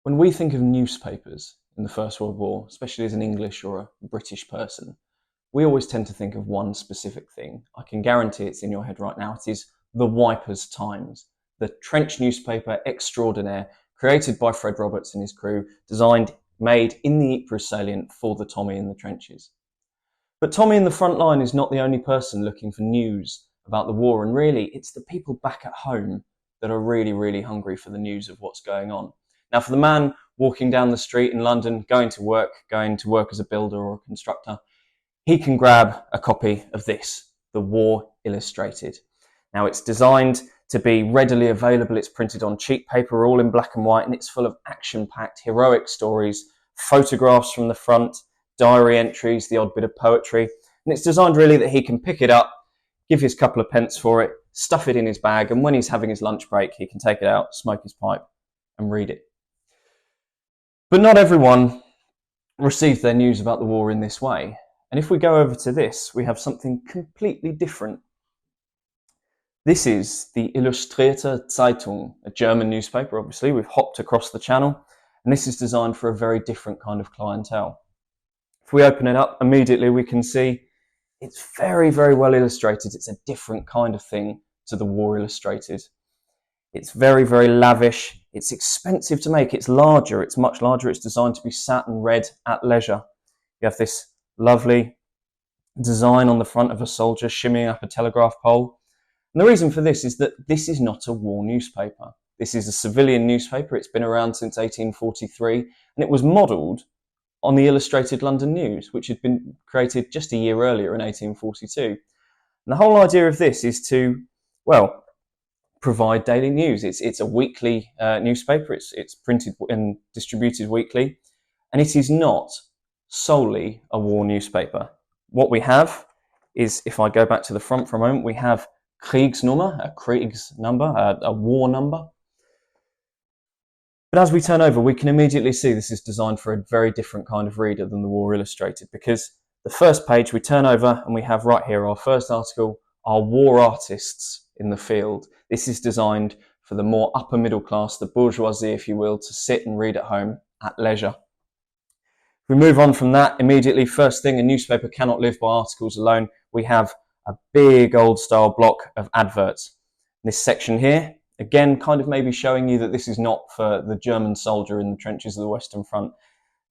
When we think of newspapers in the First World War, especially as an English or a British person, we always tend to think of one specific thing. I can guarantee it's in your head right now. It is the Wipers Times, the trench newspaper extraordinaire created by Fred Roberts and his crew, made in the Ypres salient for the Tommy in the trenches. But Tommy in the front line is not the only person looking for news about the war, and really it's the people back at home that are really, really hungry for the news of what's going on. Now, for the man walking down the street in London, going to work as a builder or a constructor, he can grab a copy of this, The War Illustrated. Now, it's designed to be readily available. It's printed on cheap paper, all in black and white, and it's full of action-packed, heroic stories, photographs from the front, diary entries, the odd bit of poetry. And it's designed really that he can pick it up, give his couple of pence for it, stuff it in his bag, and when he's having his lunch break, he can take it out, smoke his pipe, and read it. But not everyone receives their news about the war in this way. And if we go over to this, we have something completely different. This is the Illustrierte Zeitung, a German newspaper, obviously. We've hopped across the channel, and this is designed for a very different kind of clientele. If we open it up, immediately we can see it's very, very well illustrated. It's a different kind of thing to the War Illustrated. It's very, very lavish. It's expensive to make. It's larger. It's much larger. It's designed to be sat and read at leisure. You have this lovely design on the front of a soldier shimmying up a telegraph pole. And the reason for this is that this is not a war newspaper. This is a civilian newspaper. It's been around since 1843, and it was modelled on the Illustrated London News, which had been created just a year earlier in 1842. And the whole idea of this is to, well, provide daily news. It's a weekly newspaper. It's printed and distributed weekly, and it is not solely a war newspaper. What we have is, if I go back to the front for a moment, we have Kriegsnummer, a Kriegs number, a war number. But as we turn over, we can immediately see this is designed for a very different kind of reader than the War Illustrated, because the first page we turn over and we have right here our first article, Our War Artists in the Field. This is designed for the more upper middle class, the bourgeoisie, if you will, to sit and read at home at leisure. If we move on from that, immediately, first thing, a newspaper cannot live by articles alone. We have a big old style block of adverts. This section here, again, kind of maybe showing you that this is not for the German soldier in the trenches of the Western Front.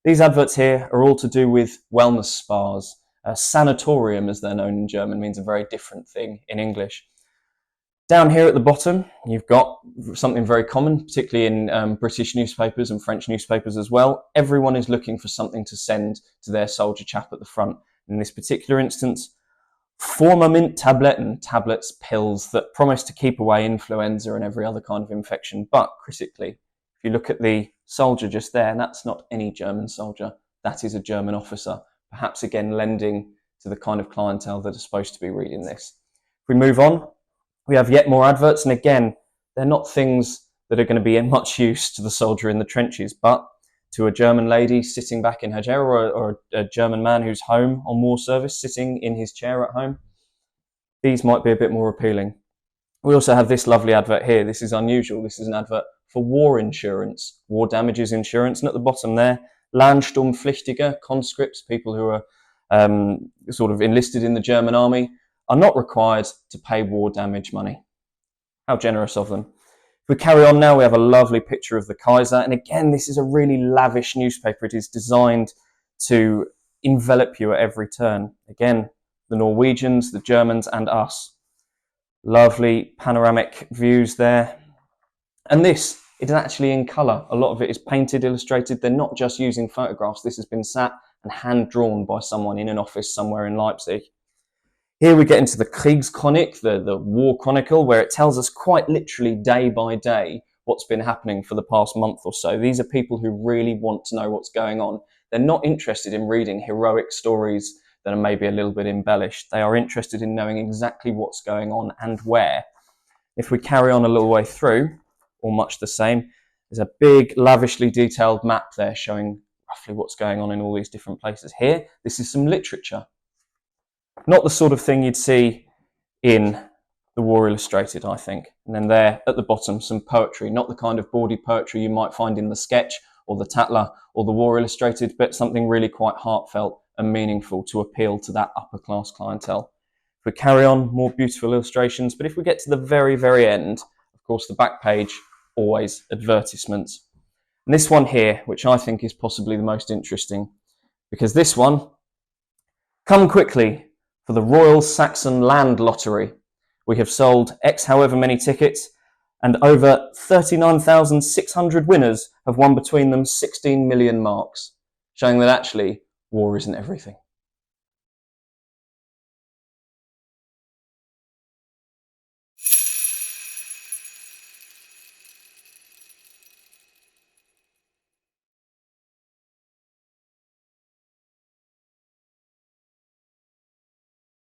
These adverts here are all to do with wellness spas. A sanatorium, as they're known in German, means a very different thing in English. Down here at the bottom, you've got something very common, particularly in British newspapers and French newspapers as well. Everyone is looking for something to send to their soldier chap at the front. In this particular instance, Formamint Tabletten, tablets, pills that promise to keep away influenza and every other kind of infection. But critically, if you look at the soldier just there, and that's not any German soldier, that is a German officer, perhaps again lending to the kind of clientele that are supposed to be reading this. If we move on, we have yet more adverts, and again, they're not things that are going to be in much use to the soldier in the trenches, but to a German lady sitting back in her chair, or a German man who's home on war service sitting in his chair at home. These might be a bit more appealing. We also have this lovely advert here. This is unusual. This is an advert for war insurance, war damages insurance. And at the bottom there, Landsturmpflichtige, conscripts, people who are sort of enlisted in the German army, are not required to pay war damage money. How generous of them. If we carry on now, we have a lovely picture of the Kaiser. And again, this is a really lavish newspaper. It is designed to envelop you at every turn. Again, the Norwegians, the Germans, and us. Lovely panoramic views there. And this, it is actually in colour. A lot of it is painted, illustrated. They're not just using photographs. This has been sat and hand-drawn by someone in an office somewhere in Leipzig. Here we get into the Kriegschronik, the War Chronicle, where it tells us quite literally day by day what's been happening for the past month or so. These are people who really want to know what's going on. They're not interested in reading heroic stories that are maybe a little bit embellished. They are interested in knowing exactly what's going on and where. If we carry on a little way through, or much the same, there's a big, lavishly detailed map there showing roughly what's going on in all these different places. Here, this is some literature. Not the sort of thing you'd see in the War Illustrated, I think. And then there at the bottom, some poetry, not the kind of bawdy poetry you might find in the Sketch or the Tatler or the War Illustrated, but something really quite heartfelt and meaningful to appeal to that upper class clientele. If we carry on, more beautiful illustrations, but if we get to the very, very end, of course, the back page, always advertisements. And this one here, which I think is possibly the most interesting, because this one, come quickly for the Royal Saxon Land Lottery. We have sold X however many tickets, and over 39,600 winners have won between them 16 million marks, showing that actually war isn't everything.